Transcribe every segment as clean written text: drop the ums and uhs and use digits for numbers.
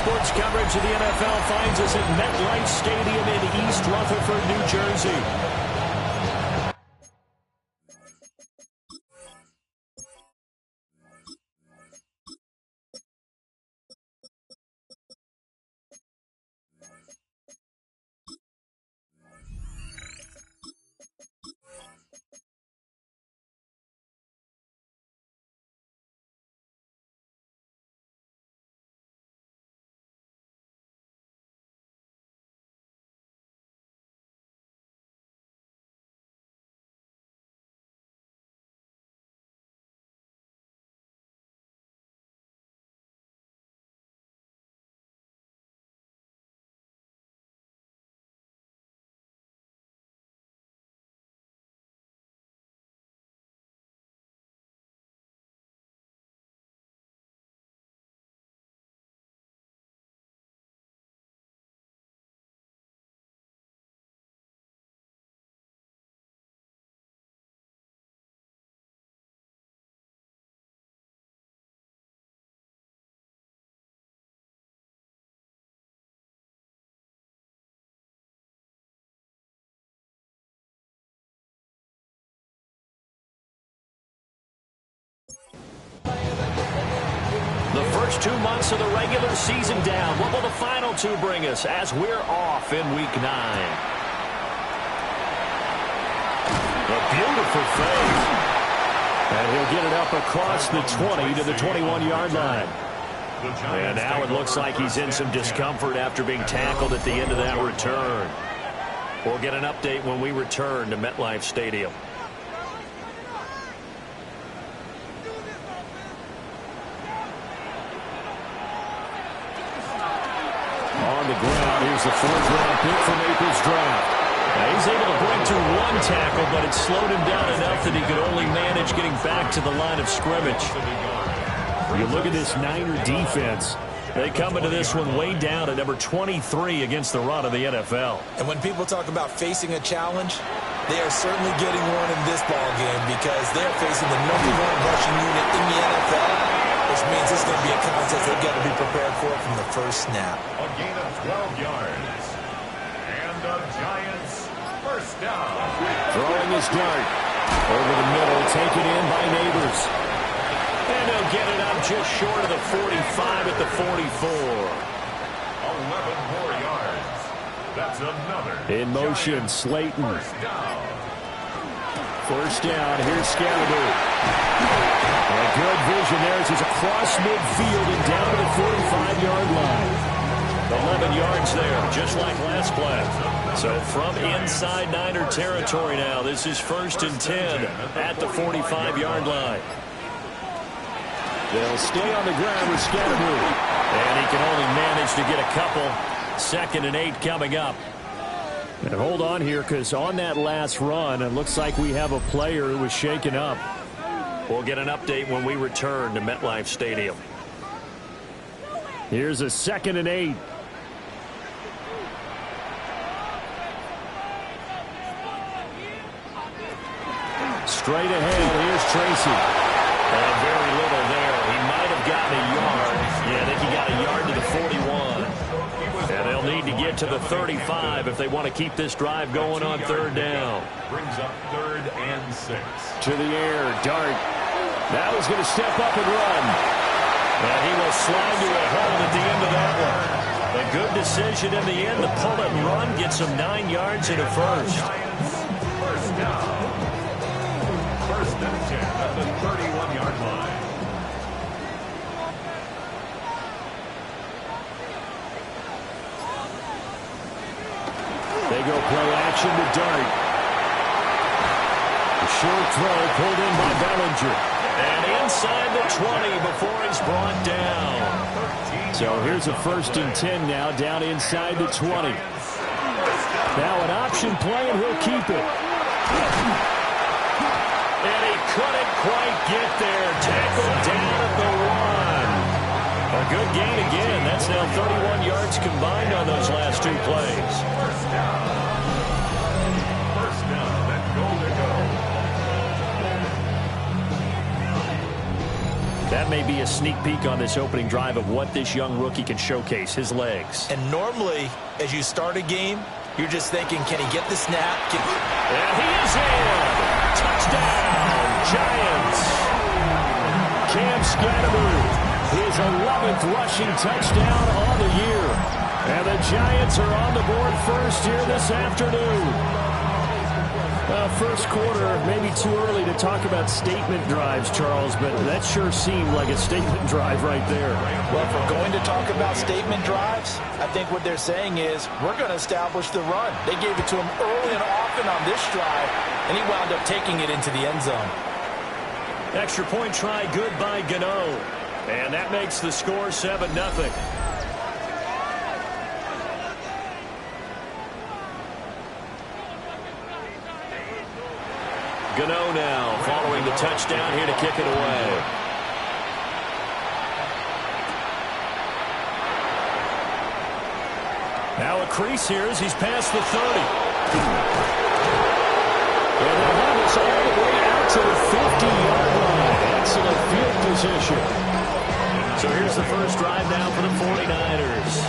sports coverage of the NFL finds us at MetLife Stadium in East Rutherford, New Jersey. The first 2 months of the regular season down. What will the final 2 bring us as we're off in Week 9? A beautiful fake. And he'll get it up across the 20 to the 21-yard line. And now it looks like he's in some discomfort after being tackled at the end of that return. We'll get an update when we return to MetLife Stadium. On the ground, here's the 4th-round pick from April's draft. Now he's able to break through 1 tackle, but it slowed him down enough that he could only manage getting back to the line of scrimmage. You look at this Niner defense. They come into this one way down at number 23 against the run of the NFL. And when people talk about facing a challenge, they are certainly getting one in this ball game because they're facing the #1 rushing unit in the NFL, which means it's going to be a contest they've got to be prepared for from the first snap. A gain of 12 yards. And the Giants first down. Throwing his dart over the middle, taken in by Neighbors. And he'll get it up just short of the 45 at the 44. 11 more yards. That's another. In motion, Giants Slayton. First down. First down, here's Scalaboo. A good vision there as he's across midfield and down to the 45-yard line. 11 yards there, just like last play. So from inside Niner territory now, this is 1st and 10 at the 45-yard line. They'll stay on the ground with Scalaboo. And he can only manage to get a couple. 2nd and 8 coming up. And hold on here, because on that last run, it looks like we have a player who was shaken up. We'll get an update when we return to MetLife Stadium. Here's a 2nd and 8. Straight ahead, here's Tracy. And very little there. He might have gotten a yard. Yeah, I think he got a yard to the 41. And they'll need to get to the 35 if they want to keep this drive going on 3rd down. Brings up 3rd and 6. To the air, Dart. Now he's going to step up and run. And he will slide to a hold at the end of that one. A good decision in the end to pull it and run, gets him 9 yards and a first. First down. 1st and 10 at the 31-yard line. They go play action to Dart. A short throw pulled in by Bellinger. And inside the 20 before he's brought down. So here's a 1st and 10 now, down inside the 20. Now an option play, and he'll keep it. And he couldn't quite get there. Tackled down at the 1. A good gain again. That's now 31 yards combined on those last 2 plays. First down and goal to go. That that may be a sneak peek on this opening drive of what this young rookie can showcase, his legs. And normally, as you start a game, you're just thinking, can he get the snap? And he is in! Touchdown, Giants! Cam Scatterby, his 11th rushing touchdown on the year. And the Giants are on the board first here this afternoon. First quarter, maybe too early to talk about statement drives, Charles, but that sure seemed like a statement drive right there. Well, if we're going to talk about statement drives, I think what they're saying is we're going to establish the run. They gave it to him early and often on this drive, and he wound up taking it into the end zone. Extra point try good by Gano. And that makes the score 7-0. Gano now following the touchdown here to kick it away. Now a crease here as he's past the 30. And they'll have us all the way out to the 50-yard line. Excellent field position. So here's the first drive now for the 49ers.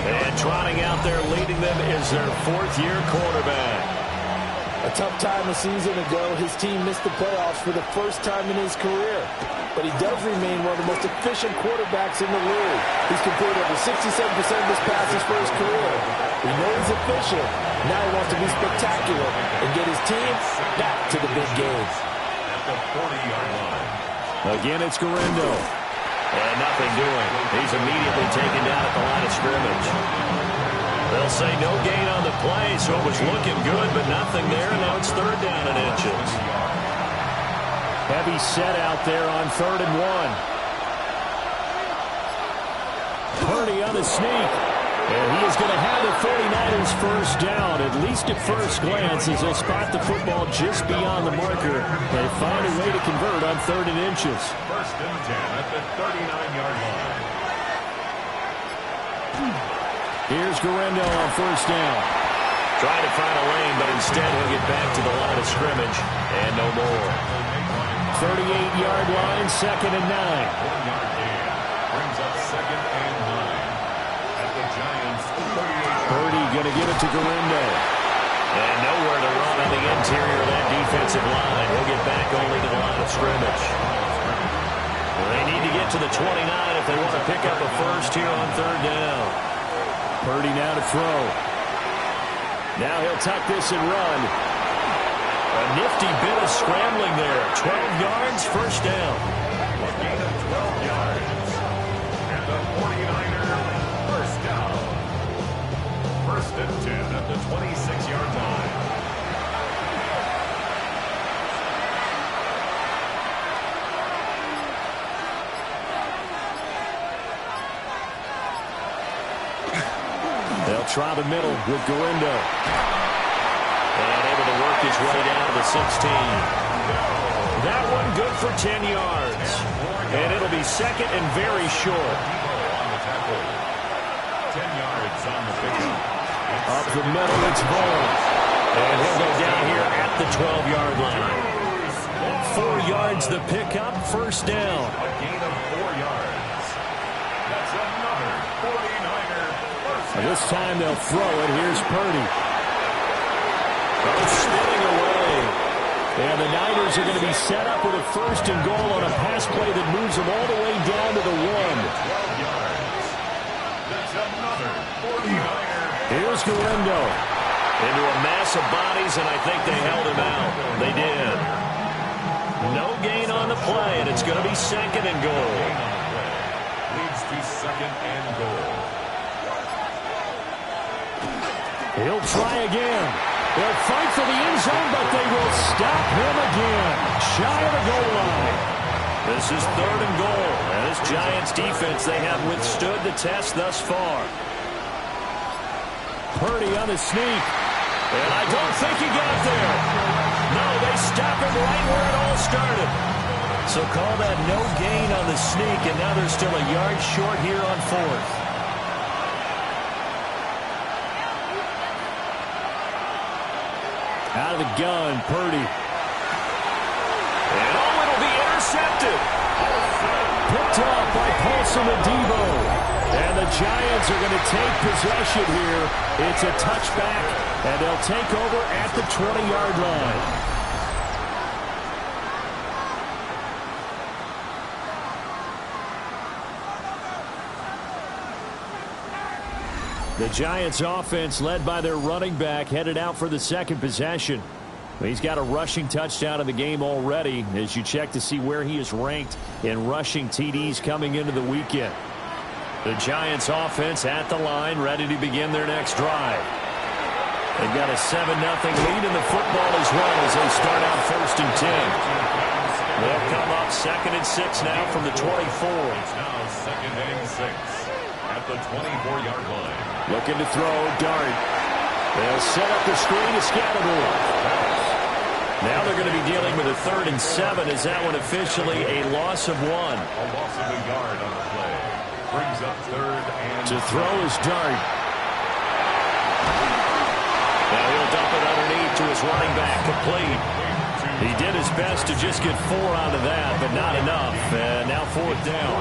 And trotting out there leading them is their fourth-year quarterback. A tough time a season ago, his team missed the playoffs for the first time in his career. But he does remain one of the most efficient quarterbacks in the league. He's completed over 67% of his passes for his career. We know he's efficient. Now he wants to be spectacular and get his team back to the big game. At the 40-yard line. Again, it's Garendo. And nothing doing. He's immediately taken down at the line of scrimmage. They'll say no gain on the play, so it was looking good, but nothing there. Now it's third down and inches. Heavy set out there on 3rd and 1. Purdy on the sneak. And he is going to have the 49ers first down, at least at first glance, as they'll spot the football just beyond the marker. They find a way to convert on 3rd and inches. First and 10 at the 39-yard line. Here's Garendo on first down. Trying to find a lane, but instead he'll get back to the line of scrimmage. And no more. 38-yard line, 2nd and 9. 1-yard gain. Brings up 2nd and 9. At the Giants' 38. Purdy going to give it to Garendo. And nowhere to run on the interior of that defensive line. He'll get back only to the line of scrimmage. They need to get to the 29 if they want to pick up a first here on 3rd down. Purdy now to throw. Now he'll tuck this and run. A nifty bit of scrambling there. 12 yards, first down. A gain of 12 yards. And the 49er first down. First and 10 at the 26-yard line. They'll try the middle with Garendo. And able to work his way down to the 16. That one good for 10 yards. And it'll be second and very short. On the tackle. 10 yards on the pickup. Up the middle, it's Vaughn. And he'll go down here at the 12-yard line. 4 yards the pickup, first down. A gain of 4 yards. That's another 49er first down. This time they'll throw it. Here's Purdy. Spinning away. And the Niners are going to be set up with a first and goal on a pass play that moves them all the way down to the 1. 12 yards. That's another 49er. Here's Garendo. Into a mass of bodies, and I think they held him out. They did. No gain on the play, and it's going to be second and goal. Leads to second and goal. He'll try again. They'll fight for the end zone, but they will stop him again. Shy of the goal line. This is third and goal. And this Giants defense, they have withstood the test thus far. Purdy on the sneak. And I don't think he got there. No, they stop him right where it all started. So call that no gain on the sneak, and now they're still a yard short here on 4th. Out of the gun, Purdy. And it'll be intercepted. picked up by Paulson Adebo. And the Giants are going to take possession here. It's a touchback, and they'll take over at the 20-yard line. The Giants offense led by their running back headed out for the second possession. He's got a rushing touchdown in the game already as you check to see where he is ranked in rushing TDs coming into the weekend. The Giants offense at the line ready to begin their next drive. They've got a 7-0 lead in the football as well as they start out 1st and 10. They'll come up 2nd and 6 now from the 24. It's now 2nd and 6 at the 24-yard line. Looking to throw, Dart. They'll set up the screen to Scatterboard. Now they're going to be dealing with a 3rd and 7. Is that one officially a loss of 1? A loss of a yard on the play. Brings up 3rd and to throw is Dart. Now he'll dump it underneath to his running back, complete. He did his best to just get 4 out of that, but not enough. And now 4th down.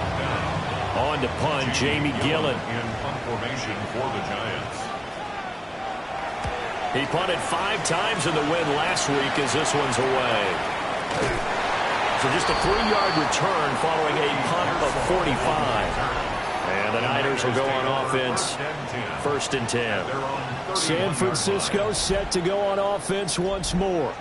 On to punt, Jamie Gillen. In punt formation for the Giants. He punted 5 times in the win last week as this one's away. So just a 3-yard return following a punt of 45. And the Niners will go on offense, 1st and 10. San Francisco set to go on offense once more.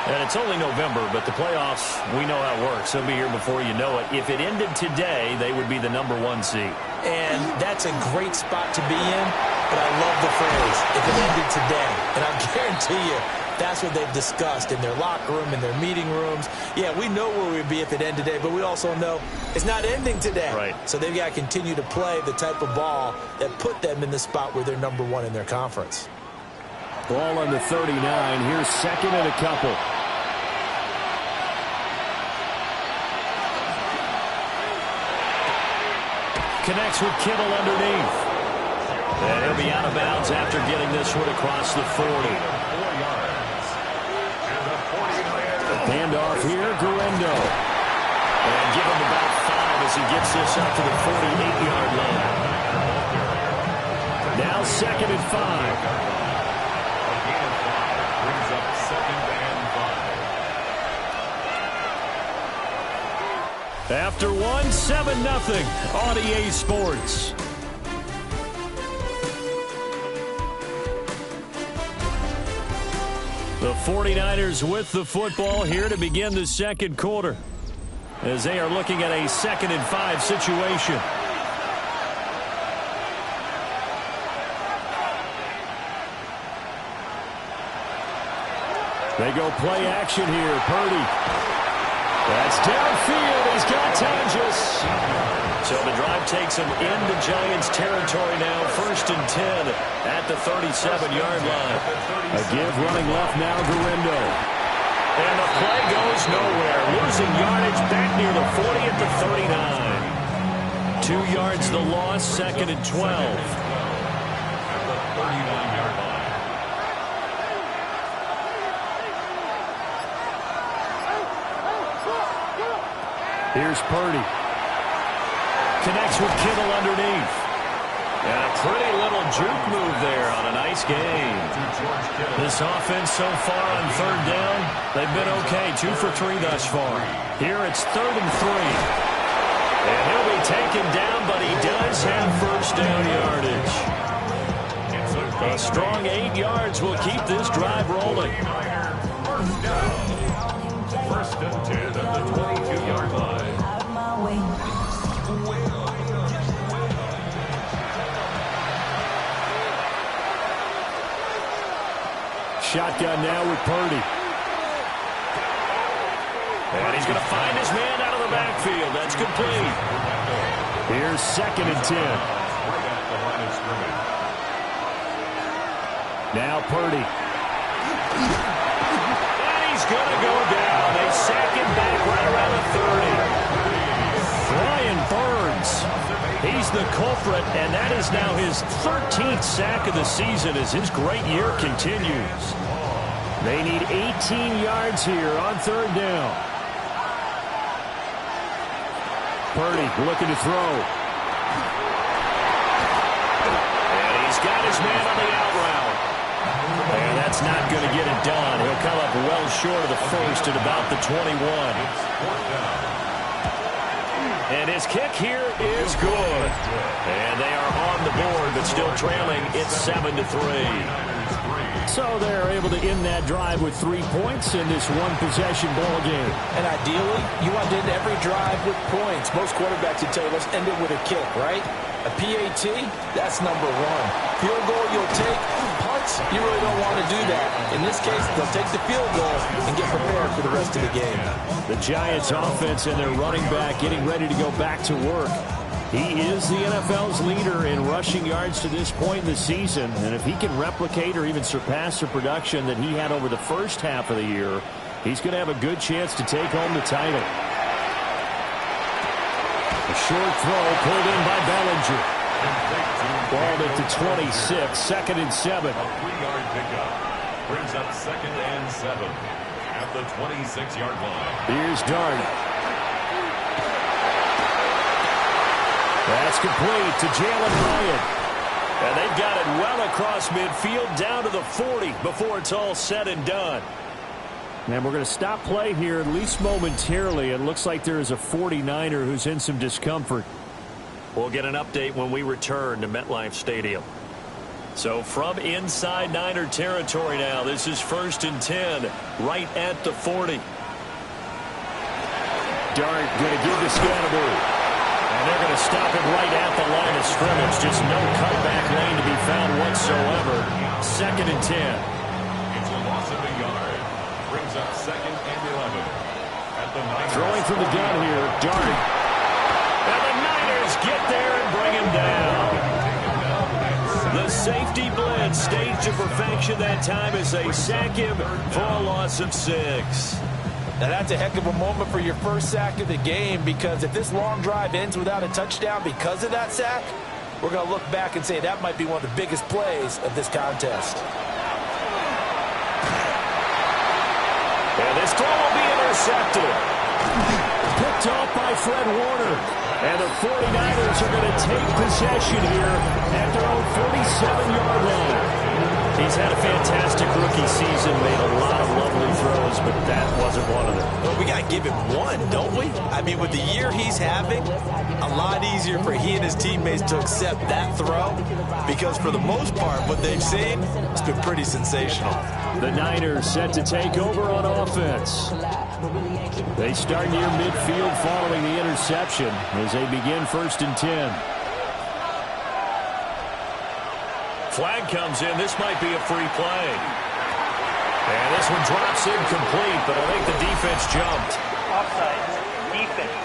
And it's only November, but the playoffs, we know how it works. They'll be here before you know it. If it ended today, they would be the number 1 seed. And that's a great spot to be in, but I love the phrase, if it ended today. And I guarantee you, that's what they've discussed in their locker room, in their meeting rooms. Yeah, we know where we'd be if it ended today, but we also know it's not ending today. Right. So they've got to continue to play the type of ball that put them in the spot where they're number 1 in their conference. Ball on the 39. Here's 2nd and a couple. Connects with Kittle underneath. And he'll be out of bounds after getting this one across the 40. Handoff here, Guendo. And give him about 5 as he gets this up to the 48-yard line. Now 2nd and 5. Brings up 2nd and 5. After 1, 7-0 on EA Sports. The 49ers with the football here to begin the second quarter as they are looking at a 2nd and 5 situation. They go play action here. Purdy. That's downfield. He's got Tonjes. So the drive takes him into Giants territory now. 1st and 10 at the 37-yard line. A give running left now, Guendo. And the play goes nowhere. Losing yardage back near the 40 at the 39. 2 yards the loss, 2nd and 12. At the 39-yard line. Here's Purdy. Connects with Kittle underneath. And a pretty little juke move there on a nice game. This offense so far on 3rd down, they've been okay. 2 for 3 thus far. Here it's 3rd and 3. And he'll be taken down, but he does have 1st down yardage. A strong 8 yards will keep this drive rolling. 1st down. 1st and 10 at the 22-yard line. Shotgun now with Purdy. And he's going to find his man out of the backfield. That's complete. Here's 2nd and 10. Now Purdy. And he's going to go down. They sack him back right around the 30. Brian Burns. He's the culprit, and that is now his 13th sack of the season as his great year continues. They need 18 yards here on 3rd down. Purdy looking to throw. And he's got his man on the out route. And that's not going to get it done. He'll come up well short of the first at about the 21. And his kick here is good. And they are on the board, but still trailing. It's 7-3. So they're able to end that drive with 3 points in this one-possession ball game. And ideally, you want to end every drive with points. Most quarterbacks would tell you, let's end it with a kick, right? A PAT, that's number one. Field goal you'll take. Punts, you really don't want to do that. In this case, they'll take the field goal and get prepared for the rest of the game. The Giants offense and their running back getting ready to go back to work. He is the NFL's leader in rushing yards to this point in the season. And if he can replicate or even surpass the production that he had over the first half of the year, he's going to have a good chance to take home the title. A short throw pulled in by Bellinger. Balled at the 26, 2nd and 7. A 3-yard pickup brings up 2nd and 7 at the 26-yard line. Here's Dart. That's complete to Jalen Bryant. And they've got it well across midfield down to the 40 before it's all said and done. And we're going to stop play here, at least momentarily. It looks like there is a 49er who's in some discomfort. We'll get an update when we return to MetLife Stadium. So from inside Niner territory now, this is 1st and 10, right at the 40. Dart going to give to Scatterbury. And they're going to stop it right at the line of scrimmage. Just no cutback lane to be found whatsoever. 2nd and 10. It's a loss of a yard. Brings up 2nd and 11. At the Niners. Throwing from the gun here, Dart. And the Niners get there and bring him down. The safety blitz staged to perfection that time as they sack him for a loss of 6. Now, that's a heck of a moment for your first sack of the game, because if this long drive ends without a touchdown because of that sack, we're going to look back and say that might be one of the biggest plays of this contest. And this throw will be intercepted. Picked off by Fred Warner. And the 49ers are going to take possession here at their own 47-yard line. He's had a fantastic rookie season, made a lot of lovely throws, but that wasn't one of them. Well, we got to give him one, don't we? I mean, with the year he's having, a lot easier for he and his teammates to accept that throw, because for the most part, what they've seen, it's been pretty sensational. The Niners set to take over on offense. They start near midfield following the interception as they begin 1st and 10. Flag comes in. This might be a free play. And this one drops incomplete, but I think the defense jumped. Offside. Defense.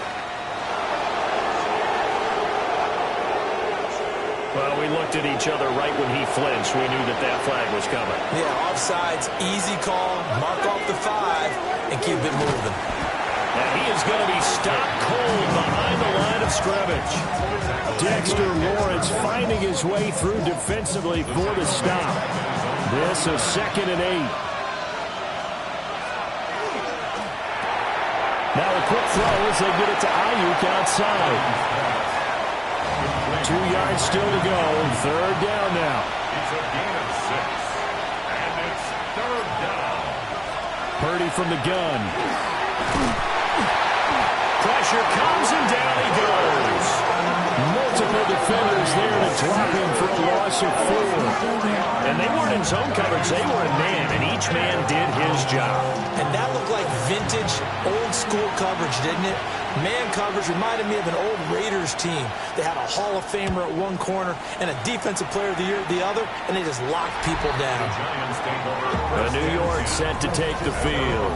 Well, we looked at each other right when he flinched. We knew that that flag was coming. Yeah, offsides, easy call, mark off the 5, and keep it moving. And he is going to be stopped cold behind the line of scrimmage. Dexter Lawrence finding his way through defensively for the stop. This is 2nd and 8. Now a quick throw as they get it to Ayuk outside. 2 yards still to go. 3rd down now. It's a gain of 6. And it's 3rd down. Purdy from the gun. Pressure comes and down he goes. Multiple defenders there to drop him for a loss of 4. And they weren't in zone coverage. They were in man, and each man did his job. And that looked like vintage, old-school coverage, didn't it? Man coverage reminded me of an old Raiders team. They had a Hall of Famer at one corner and a Defensive Player of the Year at the other, and they just locked people down. New York set to take the field.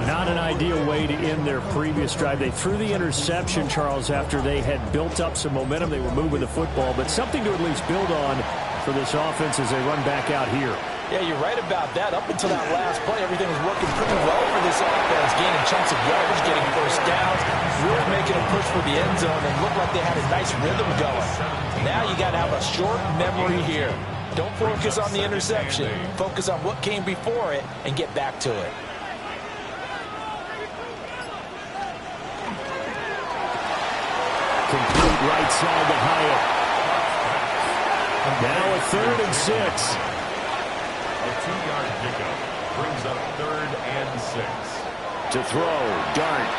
Not an ideal way to end their previous drive. They threw the interception, Charles, after they had built up some momentum. They were moving the football, but something to at least build on for this offense as they run back out here. Yeah, you're right about that. Up until that last play, everything was working pretty well for this offense, gaining chunks of yardage, getting first downs, really making a push for the end zone, and looked like they had a nice rhythm going. Now you got to have a short memory here. Don't focus on the interception. Focus on what came before it and get back to it. complete right side to Hyatt. Now a 3rd and 6. A 2-yard pickup brings up 3rd and 6. To throw, Dart.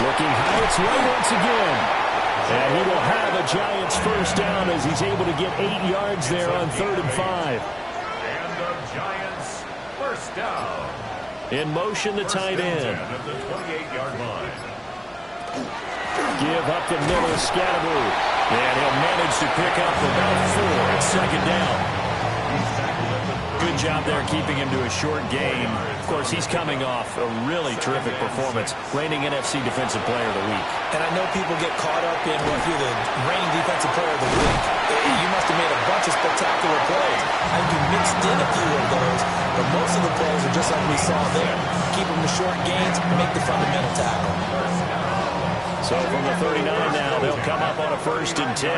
Looking Hyatt's way once again. And he will have a Giants first down as he's able to get 8 yards there on 3rd and 5. And the Giants first down. In motion, the tight end. At the 28-yard line. Give up the middle, Scatteroo. And he'll manage to pick up about 4 at 2nd down. Good job there keeping him to a short game. Of course, he's coming off a really terrific performance, reigning NFC Defensive Player of the Week. And I know people get caught up in, well, if you're the reigning Defensive Player of the Week, you must have made a bunch of spectacular plays. I think you mixed in a few of those, but most of the plays are just like we saw there. Keep them to short gains, make the fundamental tackle. So from the 39 now, they'll come up on a 1st and 10.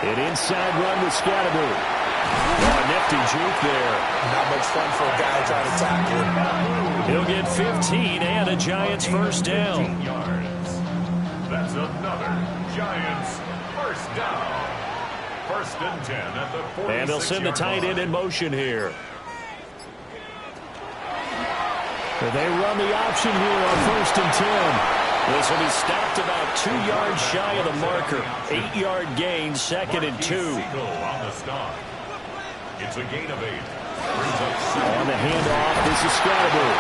An inside run with Scatteroo. Oh, a nifty juke there. Not much fun for a guy trying to tackle him. He'll get 15 and a Giants first down. 15 yards. That's another Giants first down. 1st and 10 at the 46-yard line. And they'll send the tight end in motion here. They run the option here on 1st and 10. This will be stopped about 2 yards shy of the marker. 8-yard gain, 2nd and 2. On the stop. It's a gain of 8. On the handoff, this is Scatteroo.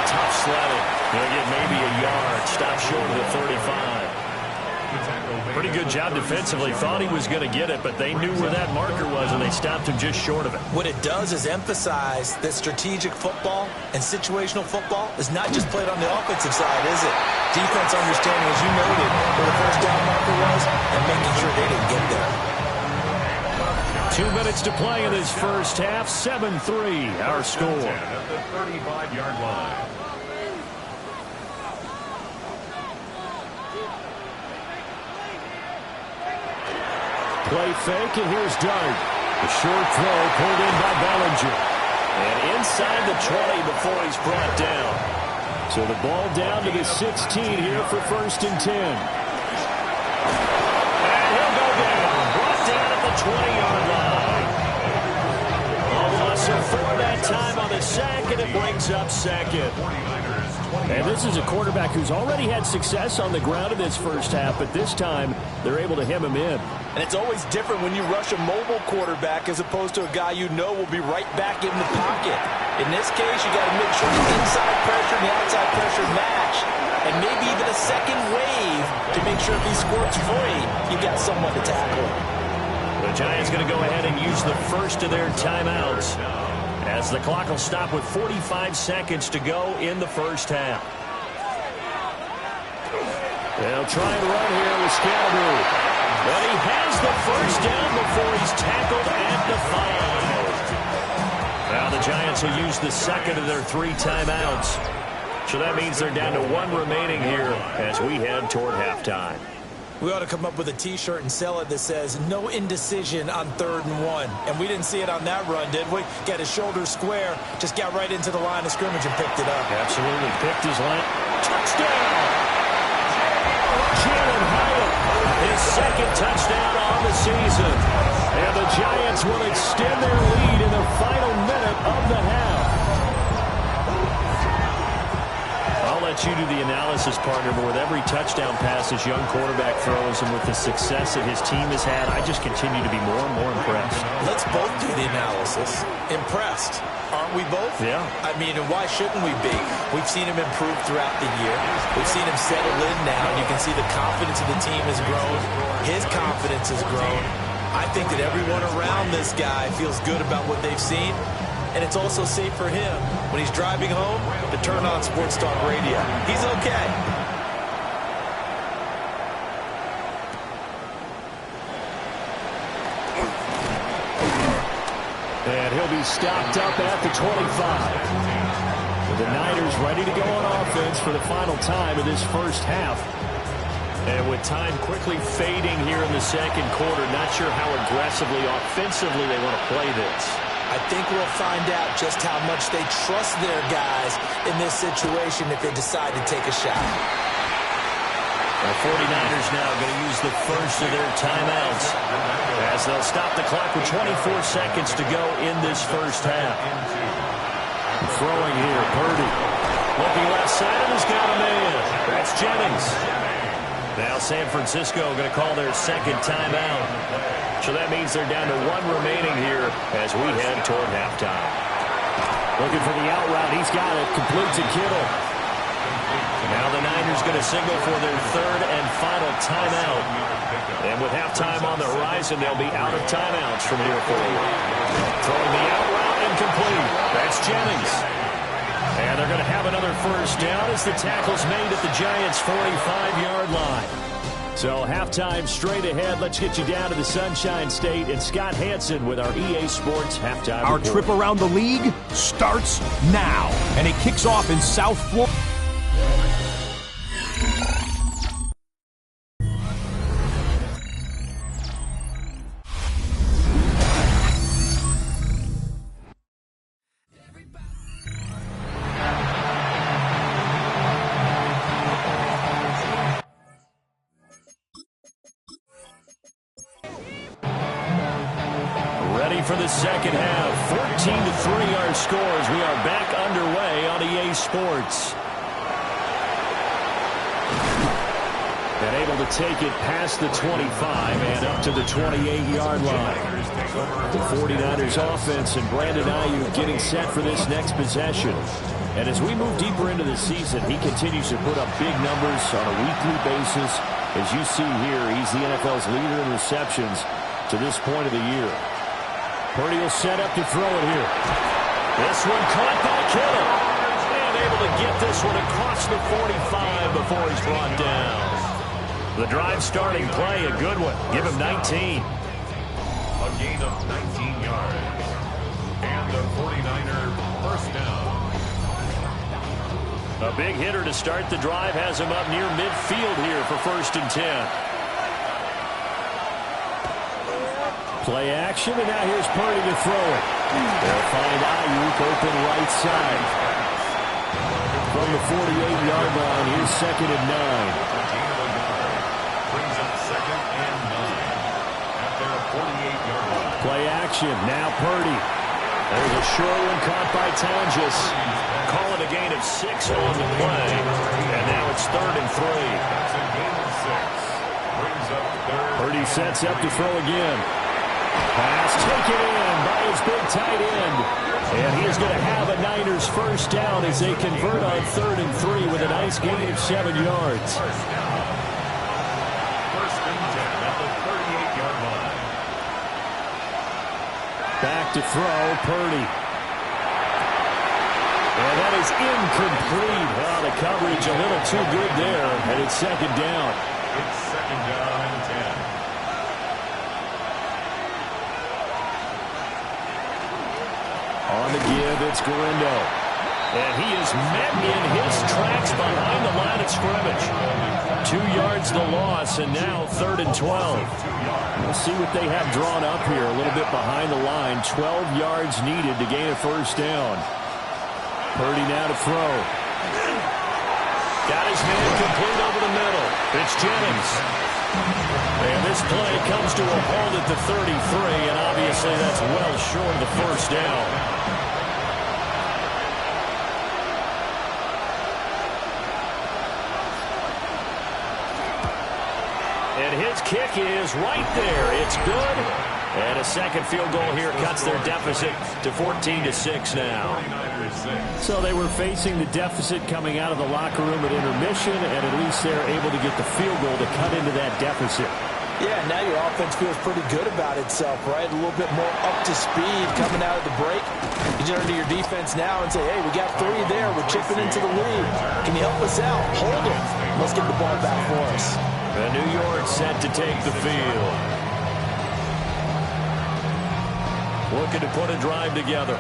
Tough sledding. He'll get maybe a yard. Stop short of the 35. Pretty good job defensively. Thought he was going to get it, but they knew where that marker was, and they stopped him just short of it. What it does is emphasize that strategic football and situational football is not just played on the offensive side, is it? Defense understanding, as you noted, where the first down marker was and making sure they didn't get there. 2 minutes to play in this first half. 7-3, our score. At the 35-yard line. Play fake, and here's Dart. The short throw pulled in by Bellinger. And inside the 20 before he's brought down. So the ball down to the 16 here for 1st and 10. And he'll go down. Brought down at the 20-yard line. A loss of 4 that time on the sack, and it brings up 2nd. And this is a quarterback who's already had success on the ground in this first half, but this time they're able to hem him in. And it's always different when you rush a mobile quarterback as opposed to a guy you know will be right back in the pocket. In this case, you got to make sure the inside pressure and the outside pressure match. And maybe even a second wave to make sure if he squirts free, you got someone to tackle. The Giants going to go ahead and use the first of their timeouts, as the clock will stop with 45 seconds to go in the first half. They'll try and run here with Scatteroo. But he has the first down before he's tackled at the 5. Now the Giants will use the second of their 3 timeouts. So that means they're down to 1 remaining here as we head toward halftime. We ought to come up with a T-shirt and sell it that says, no indecision on 3rd and 1. And we didn't see it on that run, did we? Got his shoulders square, just got right into the line of scrimmage and picked it up. Absolutely. Picked his line. Touchdown! Jalen Hyatt, his 2nd touchdown on the season. And the Giants will extend their lead in the final minute of the half. I'll let you do the analysis, partner, but with every touchdown pass this young quarterback throws and with the success that his team has had, I just continue to be more and more impressed. Let's both do the analysis. Impressed. Aren't we both? Yeah. I mean, and why shouldn't we be? We've seen him improve throughout the year. We've seen him settle in now, and you can see the confidence of the team has grown. His confidence has grown. I think that everyone around this guy feels good about what they've seen, and it's also safe for him when he's driving home to turn on Sports Talk Radio. He's okay. And he'll be stopped up at the 25. With the Niners ready to go on offense for the final time of this first half. And with time quickly fading here in the second quarter, not sure how aggressively, offensively they want to play this. I think we'll find out just how much they trust their guys in this situation if they decide to take a shot. The 49ers now going to use the first of their timeouts as they'll stop the clock with 24 seconds to go in this first half. Throwing here, Purdy. Looking left side, and he's got a man. That's Jennings. Now San Francisco going to call their second timeout. So that means they're down to one remaining here as we head toward halftime. Looking for the out route. He's got it. Completes to Kittle. Now the Niners going to signal for their third and final timeout. And with halftime on the horizon, they'll be out of timeouts from here forward. Throwing the out route incomplete. That's Jennings. And they're going to have another first down as the tackle's made at the Giants' 45-yard line. So halftime straight ahead. Let's get you down to the Sunshine State and Scott Hansen with our EA Sports halftime Our report. trip around the league starts now, and it kicks off in South Florida. For the second half, 14-3 our scores. We are back underway on EA Sports. And able to take it past the 25 and up to the 28-yard line. The 49ers offense and Brandon Ayuk getting set for this next possession. And as we move deeper into the season, he continues to put up big numbers on a weekly basis. As you see here, he's the NFL's leader in receptions to this point of the year. Purdy will set up to throw it here. This one caught by Kittle. And able to get this one across the 45 before he's brought down. The drive starting play, a good one. Give him 19. A gain of 19 yards. And the 49er first down. A big hitter to start the drive has him up near midfield here for 1st and 10. Play action, and now here's Purdy to throw it. They'll find Ayuk open right side. From the 48-yard line, here's 2nd and 9. Brings up 2nd and 9 at their 48-yard line. Play action, now Purdy. There's a short one caught by Tonjes. Call it a gain of 6 on the play. And now it's 3rd and 3. That's a gain of 6. Brings up 3rd. Purdy sets up to throw again. Pass taken in by his big tight end. And he is going to have a Niners first down as they convert on 3rd and 3 with a nice gain of 7 yards. First down. 1st and 10 at the 38-yard line. Back to throw, Purdy. And that is incomplete. Oh, the coverage a little too good there. And it's 2nd down. It's 2nd down and 10. On the give, it's Galindo. And he is met in his tracks behind the line of scrimmage. 2 yards the loss, and now 3rd and 12. We'll see what they have drawn up here. A little bit behind the line. 12 yards needed to gain a first down. Purdy now to throw. Got his man complete over the middle. It's Jennings. And this play comes to a halt at the 33, and obviously that's well short of the first down. And his kick is right there. It's good. And a second field goal here cuts their deficit to 14-6 now. So they were facing the deficit coming out of the locker room at intermission, and at least they're able to get the field goal to cut into that deficit. Yeah, now your offense feels pretty good about itself, right? A little bit more up to speed coming out of the break. You turn to your defense now and say, hey, we got 3 there. We're chipping into the lead. Can you help us out? Hold them. Let's get the ball back for us. And New York set to take the field. Looking to put a drive together.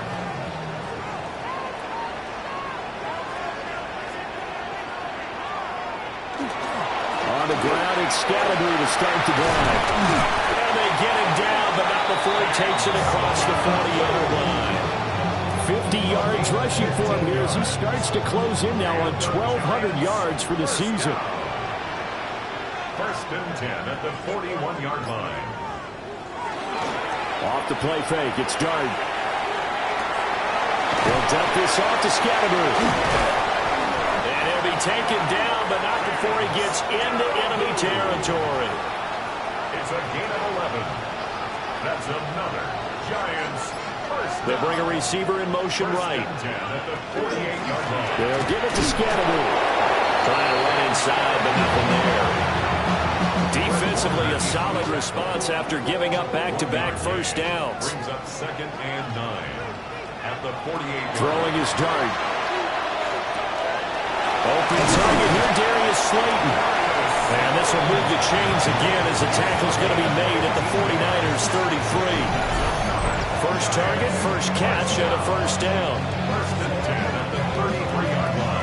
On the ground, it's Scalabry to start the drive. And they get him down, but not before he takes it across the 40-yard line. yards rushing for him here as he starts to close in now on 1,200 yards for the season. First and 10 at the 41-yard line. Off the play fake, it's Dart. He'll dump this off to Scatterberg. And he'll be taken down, but not before he gets into enemy territory. It's a gain of 11. That's another Giants first. They bring a receiver in motion right. First and 10 at the 48-yard line. They'll give it to Scatterberg. Trying to run inside, but nothing there. Defensively, a solid response after giving up back-to-back first downs. Brings up 2nd and 9 at the 48. Throwing his Dart. Open target here, Darius Slayton. And this will move the chains again as the tackle's going to be made at the 49ers 33. First target, first catch, and a first down. First and 10 at the 33-yard line.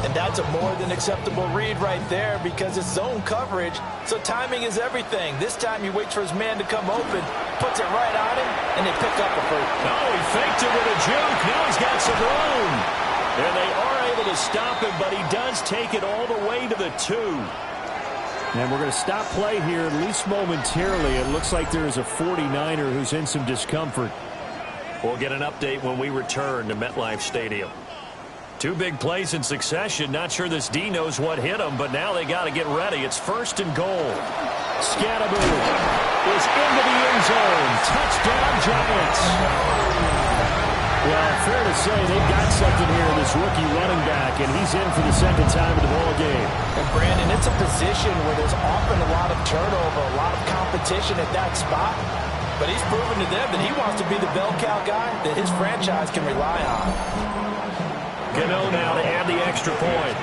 And that's a more than acceptable read right there because it's zone coverage, so timing is everything. This time he waits for his man to come open, puts it right on him, and they pick up a first. Oh, he faked it with a juke. Now he's got some room. And they are able to stop him, but he does take it all the way to the 2. And we're going to stop play here, at least momentarily. It looks like there is a 49er who's in some discomfort. We'll get an update when we return to MetLife Stadium. 2 big plays in succession. Not sure this D knows what hit him, but now they got to get ready. It's first and goal. Scatterberg is into the end zone. Touchdown, Giants. Well, fair to say they've got something here in this rookie running back, and he's in for the second time in the ball game. And Brandon, it's a position where there's often a lot of turnover, a lot of competition at that spot. But he's proven to them that he wants to be the bell cow guy that his franchise can rely on. Gano now to add the extra point.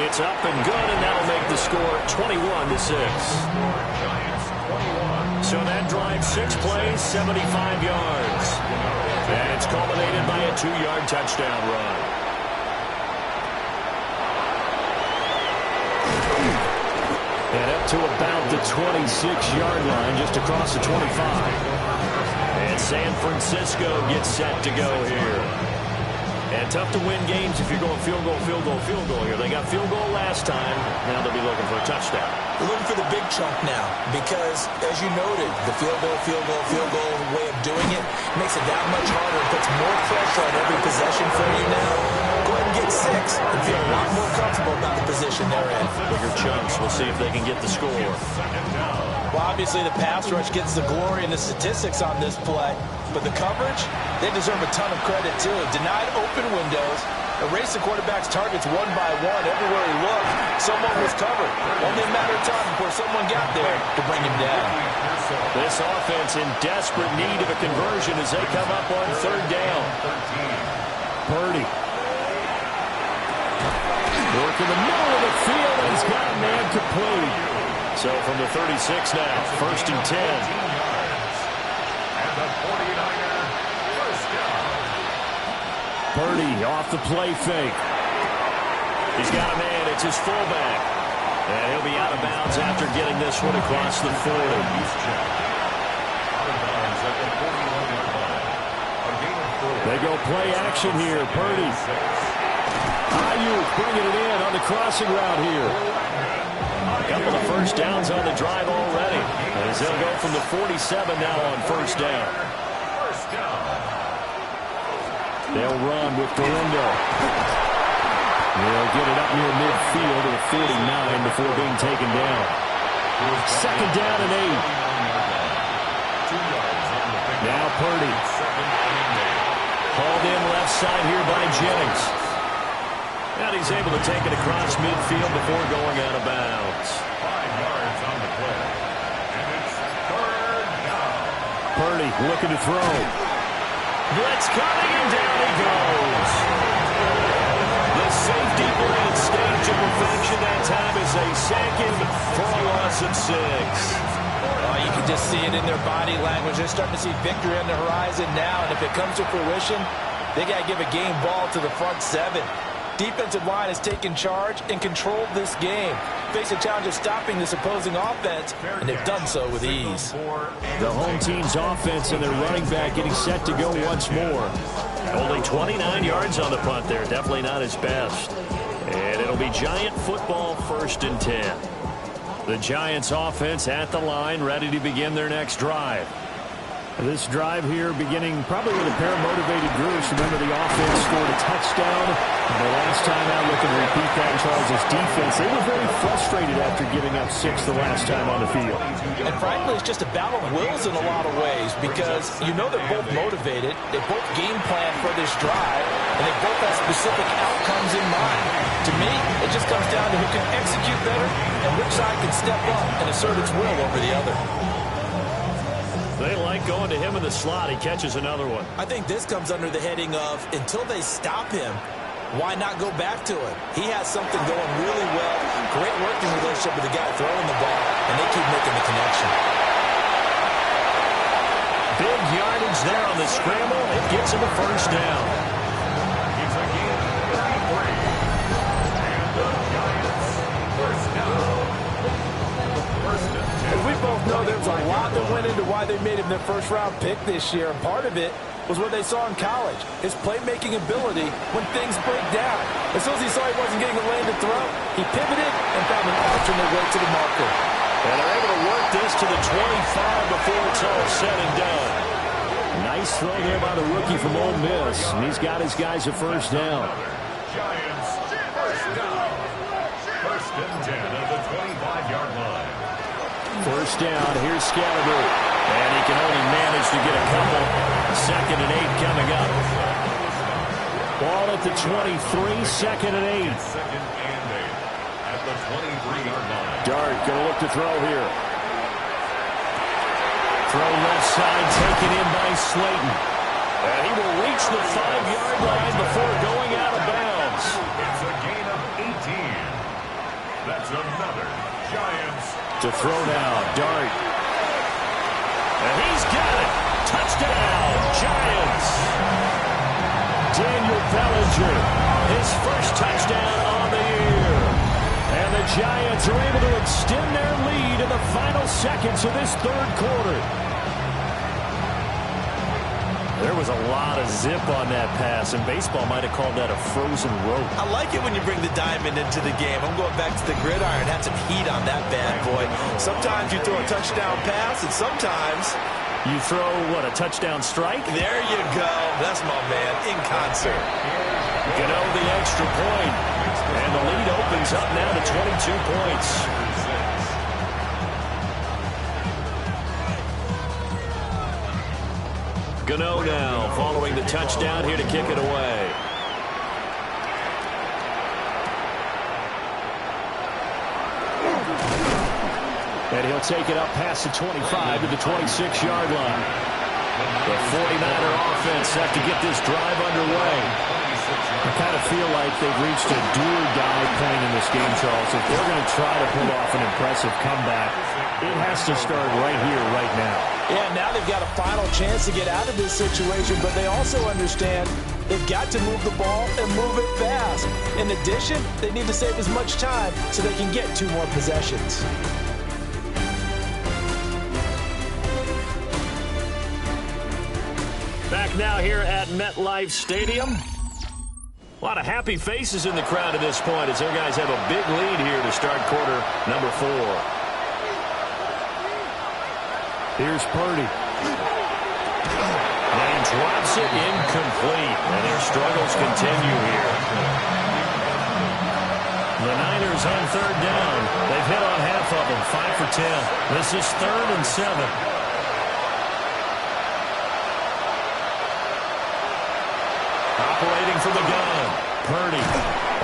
It's up and good, and that'll make the score 21-6. So that drive 6 plays, 75 yards. And it's culminated by a 2-yard touchdown run. And up to about the 26-yard line, just across the 25. And San Francisco gets set to go here. And tough to win games if you're going field goal, field goal, field goal here. They got field goal last time. Now they'll be looking for a touchdown. They're looking for the big chunk now because, as you noted, the field goal way of doing it makes it that much harder. It puts more pressure on every possession for you now. Go ahead and get 6 and feel a lot more comfortable about the position they're in. Bigger chunks. We'll see if they can get the score. Well, obviously the pass rush gets the glory and the statistics on this play, but the coverage, they deserve a ton of credit too. Denied open windows, erased the quarterback's targets one by one. Everywhere he looked, someone was covered. Only a matter of time before someone got there to bring him down. This offense in desperate need of a conversion as they come up on 3rd down. Purdy. Work in the middle of the field, and he's got a man complete. So from the 36 now, 1st and 10. And the 49er first down. Purdy off the play fake. He's got a man. It's his fullback. And he'll be out of bounds after getting this one across the 40. They go play action here. Purdy. Ayuk bringing it in on the crossing route here. A couple of first downs on the drive already. As they'll go from the 47 now on 1st down. They'll run with Galindo. They'll get it up near midfield to the 49 before being taken down. 2nd down and 8. Now Purdy. Hauled in left side here by Jennings. And he's able to take it across midfield before going out of bounds. 5 yards on the play. And it's 3rd down. Purdy looking to throw. Blitz coming, and down he goes. The safety blitz staged to perfection that time as they sack him for a loss of 6. Oh, you can just see it in their body language. They're starting to see victory on the horizon now, and if it comes to fruition, they got to give a game ball to the front 7. Defensive line has taken charge and controlled this game. Face a challenge of stopping this opposing offense, and they've done so with ease. The home team's offense and their running back getting set to go once more. Only 29 yards on the punt there. Definitely not his best. And it'll be Giant football, 1st and 10. The Giants offense at the line, ready to begin their next drive. This drive here beginning probably with a pair of motivated groups. Remember, the offense scored a touchdown. The last time out, looking to repeat that, Charles' defense, they were very frustrated after giving up 6 the last time on the field. And frankly, it's just a battle of wills in a lot of ways because you know they're both motivated. They both game plan for this drive, and they both have specific outcomes in mind. To me, it just comes down to who can execute better and which side can step up and assert its will over the other. They like going to him in the slot. He catches another one. I think this comes under the heading of until they stop him, why not go back to it? He has something going really well. Great working relationship with the guy throwing the ball, and they keep making the connection. Big yardage there on the scramble. It gets him a 1st down. It's a game of 33. And the Giants, 1st down. 1st and 10. As we both know, there's a lot that went into why they made him their first-round pick this year, and part of it was what they saw in college, his playmaking ability when things break down. As soon as he saw he wasn't getting a lane to throw, he pivoted and found an alternate way to the marker. And they're able to work this to the 25 before it's all said and done. Nice throw there by the rookie from Ole Miss, and he's got his guys a 1st down. Giants, 1st down. 1st and 10 at the 25-yard line. 1st down, here's Scalaboo. And he can only manage to get a couple. 2nd and 8 coming up. Ball at the 23, 2nd and 8. 2nd and 8 at the 23-yard line. Dart going to look to throw here. Throw left side, taken in by Slayton. And he will reach the 5-yard line before going out of bounds. It's a gain of 18. That's another Giants. To throw now, Dart. And he's got it. Touchdown, Giants. Daniel Bellinger, his 1st touchdown on the year. And the Giants are able to extend their lead in the final seconds of this 3rd quarter. There was a lot of zip on that pass, and baseball might have called that a frozen rope. I like it when you bring the diamond into the game. I'm going back to the gridiron. Had some heat on that bad boy. Sometimes you throw a touchdown pass, and sometimes you throw, what, a touchdown strike? There you go. That's my man in concert. Gano the extra point. And the lead opens up now to 22 points. Gano now following the touchdown here to kick it away. And he'll take it up past the 25 to the 26-yard line. The 49er offense set to get this drive underway. I kind of feel like they've reached a do-or-die point in this game, Charles. If they're going to try to pull off an impressive comeback, it has to start right here, right now. Yeah, now they've got a final chance to get out of this situation, but they also understand they've got to move the ball and move it fast. In addition, they need to save as much time so they can get 2 more possessions. Back now here at MetLife Stadium. A lot of happy faces in the crowd at this point as their guys have a big lead here to start quarter number 4. Here's Purdy. And drops it incomplete. And their struggles continue here. The Niners on 3rd down. They've hit on half of them, 5 for 10. This is 3rd and 7. Operating from the gun. Purdy.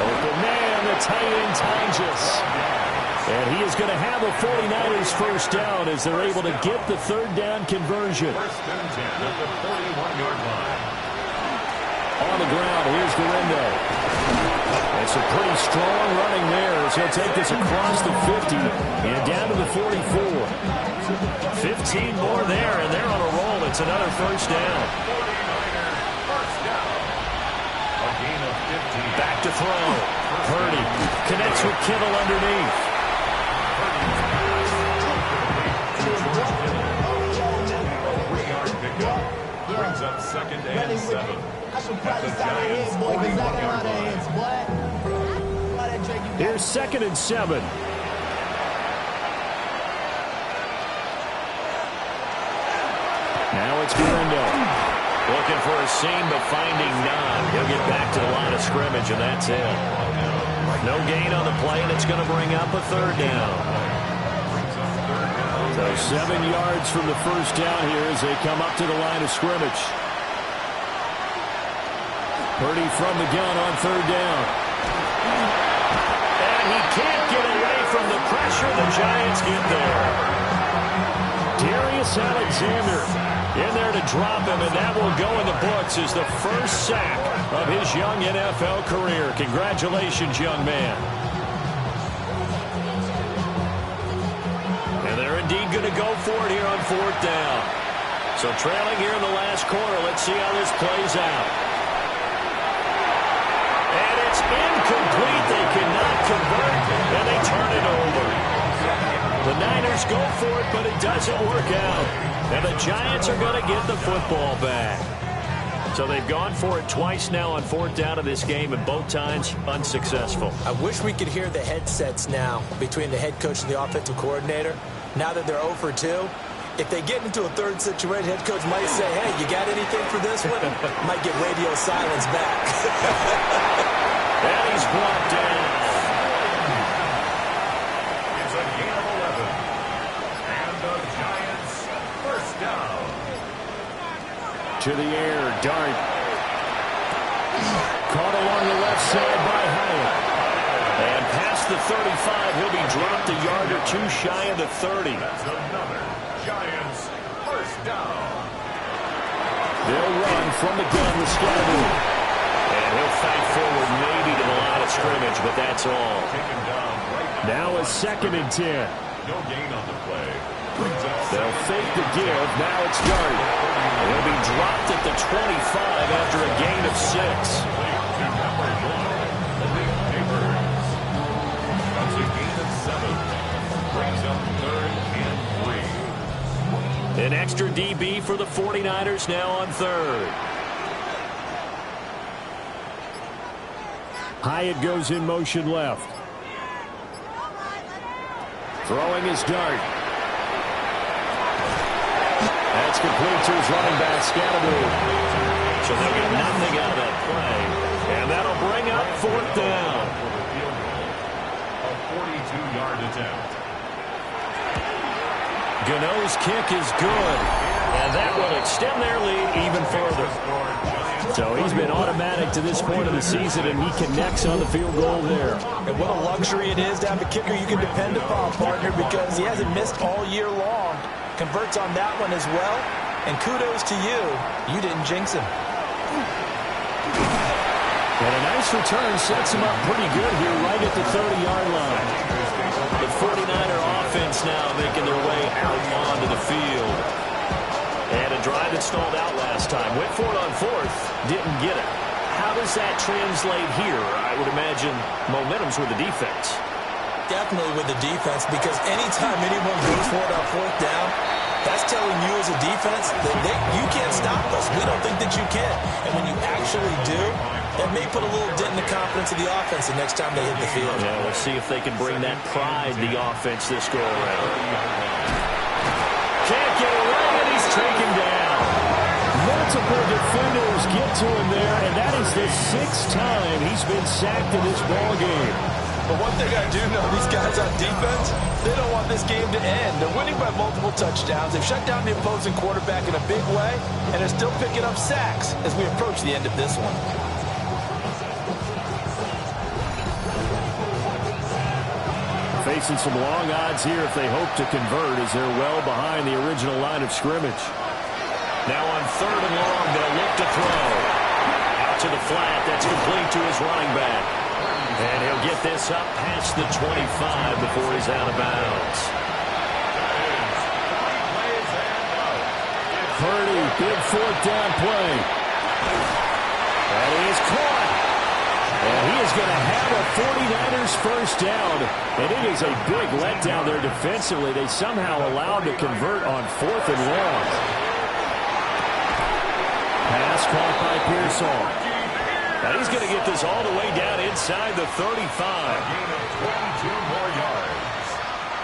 Open man, the tight end Tonjes. And he is going to have a 49ers 1st down as they're able to get the 3rd down conversion. 1st and 10 at the 41-yard line. On the ground, here's Garindo. It's a pretty strong running there as he'll take this across the 50 and down to the 44. 15 more there, and they're on a roll. It's another 1st down. 49ers 1st down. A gain of 15. Back to throw. Purdy connects with Kittle underneath. Brings up 2nd and 7. At the Giants' 41-yard line. Here's 2nd and 7. Now it's Guerrero. Looking for a seam, but finding none. He'll get back to the line of scrimmage, and that's it. No gain on the play, and it's going to bring up a 3rd down. So 7 yards from the first down here as they come up to the line of scrimmage. Purdy from the gun on 3rd down. And he can't get away from the pressure. The Giants get there. Darius Alexander in there to drop him, and that will go in the books as the first sack of his young NFL career. Congratulations, young man. And they're indeed going to go for it here on 4th down. So trailing here in the last quarter, let's see how this plays out. And it's incomplete. They cannot convert, and they turn it over. The Niners go for it, but it doesn't work out. And the Giants are going to get the football back. So they've gone for it twice now on 4th down of this game, and both times unsuccessful. I wish we could hear the headsets now between the head coach and the offensive coordinator. Now that they're 0 for 2, if they get into a 3rd situation, head coach might say, hey, you got anything for this one? Might get radio silence back. And he's brought down. It's a gain of 11. And the Giants, 1st down. To the air, Dart. Caught along the left side by Hyatt. And past the 35, he'll be dropped a yard or 2 shy of the 30. That's another Giants, 1st down. They'll run from the gun with Scattergood. And he'll fight forward maybe to the line of scrimmage, but that's all. Taken down right Now a 2nd and 10. No gain on the play. They'll fake the give. Now it's Dart. He'll be dropped at the 25 after a gain of 6. That's a gain of 7. Brings up 3rd and 3. An extra DB for the 49ers now on 3rd. Hyatt goes in motion left. Throwing his Dart. That's complete to his running back, Scattergood. So they'll get nothing out of that play. And that'll bring up 4th down. A 42-yard attempt. Gano's kick is good. And that will extend their lead even further. So he's been automatic to this point of the season, and he connects on the field goal there. And what a luxury it is to have a kicker you can depend upon, partner, because he hasn't missed all year long. Converts on that one as well. And kudos to you. You didn't jinx him. And a nice return sets him up pretty good here right at the 30-yard line. The 49er offense now making their way out onto the field. And a drive that stalled out last time. Went for it on 4th. Didn't get it. How does that translate here? I would imagine momentum's with the defense. Definitely with the defense, because anytime anyone goes for it on 4th down, that's telling you as a defense that you can't stop us. We don't think that you can. And when you actually do, that may put a little dent in the confidence of the offense the next time they hit the field. Yeah, we'll see if they can bring that pride to the offense this go around. Can't get away, and he's taken down. Multiple defenders get to him there, and that is the 6th time he's been sacked in this ballgame. But one thing I do know, these guys on defense, they don't want this game to end. They're winning by multiple touchdowns. They've shut down the opposing quarterback in a big way, and they're still picking up sacks as we approach the end of this one. Facing some long odds here if they hope to convert, as they're well behind the original line of scrimmage. Now on 3rd and long, they'll look to throw. Out to the flat. That's complete to his running back. And he'll get this up past the 25 before he's out of bounds. Purdy, big 4th down play. And he is caught. And he is going to have a 49ers first down. And it is a big letdown there defensively. They somehow allowed to convert on 4th and long. Pass caught by Pearsall. Now he's going to get this all the way down inside the 35. A gain of 22 more yards.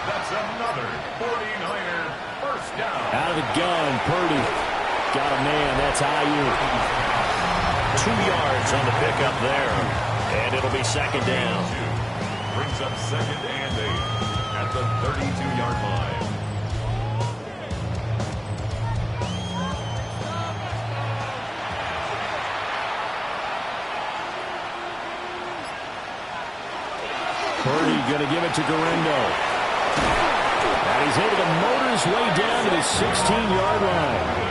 That's another 49er first down. Out of the gun, Purdy. Got a man, that's Ayuk. 2 yards on the pickup there. And it'll be second down. Brings up 2nd and 8 at the 32-yard line. Purdy going to give it to Garendo. And he's able to motor his way down to the 16-yard line.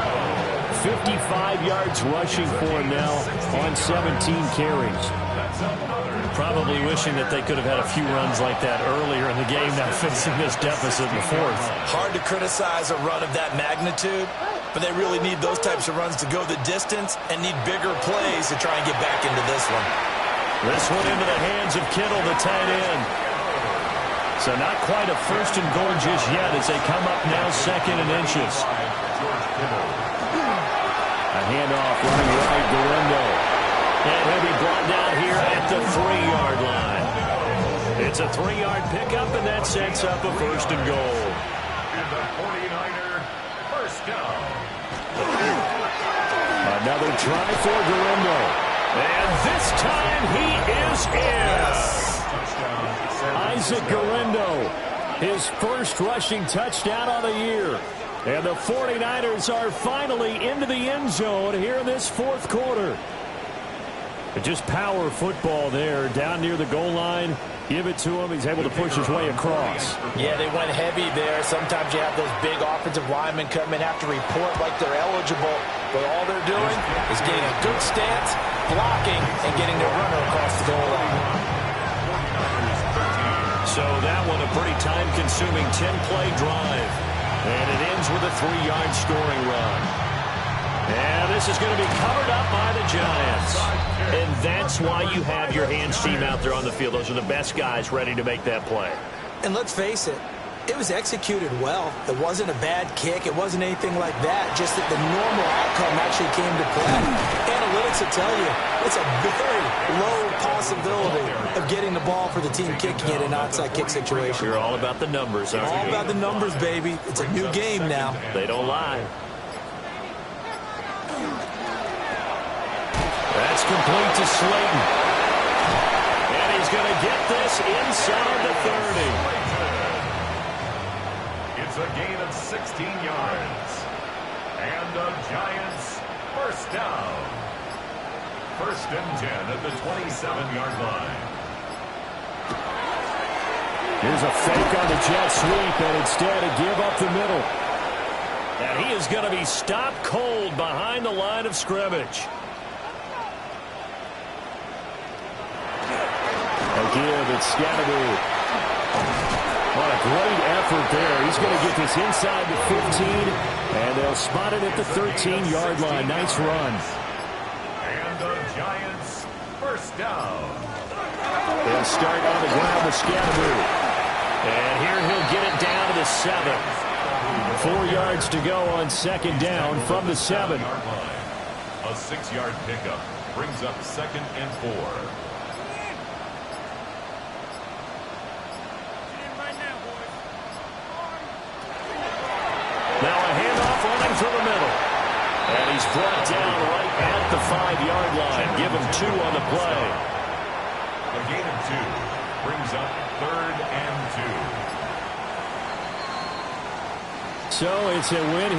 55 yards rushing for him now on 17 carries. Probably wishing that they could have had a few runs like that earlier in the game, now facing this deficit in the 4th. Hard to criticize a run of that magnitude, but they really need those types of runs to go the distance and need bigger plays to try and get back into this one. This one into the hands of Kittle, the tight end. So not quite a 1st and goal just yet as they come up now 2nd and inches. A handoff running right, Garendo. And he'll be brought down here at the 3-yard line. It's a 3-yard pickup, and that sets up a 1st and goal. And the 49er first down. Another try for Garendo. And this time he is in. Isaac Garendo, his first rushing touchdown on the year. And the 49ers are finally into the end zone here in this 4th quarter. Just power football there down near the goal line. Give it to him. He's able to push his way across. Yeah, they went heavy there. Sometimes you have those big offensive linemen come in, have to report like they're eligible. But all they're doing is getting a good stance, blocking, and getting their runner across the goal line. So that one a pretty time-consuming 10-play drive. And it ends with a 3-yard scoring run. And this is going to be covered up by the Giants. And that's why you have your hands team out there on the field. Those are the best guys ready to make that play. And let's face it, it was executed well. It wasn't a bad kick. It wasn't anything like that. Just that the normal outcome actually came to play. Analytics will tell you it's a very low possibility of getting the ball for the team kicking it in an outside kick situation. You're all about the numbers, aren't you? All about the numbers, baby. It's a new game now. They don't lie. That's complete to Slayton. And he's going to get this inside the 30. It's a gain of 16 yards. And the Giants first down. 1st and 10 at the 27-yard line. Here's a fake on the jet sweep, and instead a give up the middle. And he is going to be stopped cold behind the line of scrimmage. Again, it's Scatterby. What a great effort there. He's going to get this inside the 15, and they'll spot it at the 13-yard line. Nice run. And the Giants first down. They'll start on the ground with Scatterby. And here he'll get it down to the 7. 4 yards to go on 2nd down from the 7. A 6-yard pickup brings up 2nd and 4. Now a handoff running through the middle. And he's brought down right at the 5-yard line. Give him 2 on the play. A gain of 2 brings up 3rd and 2. So it's a win.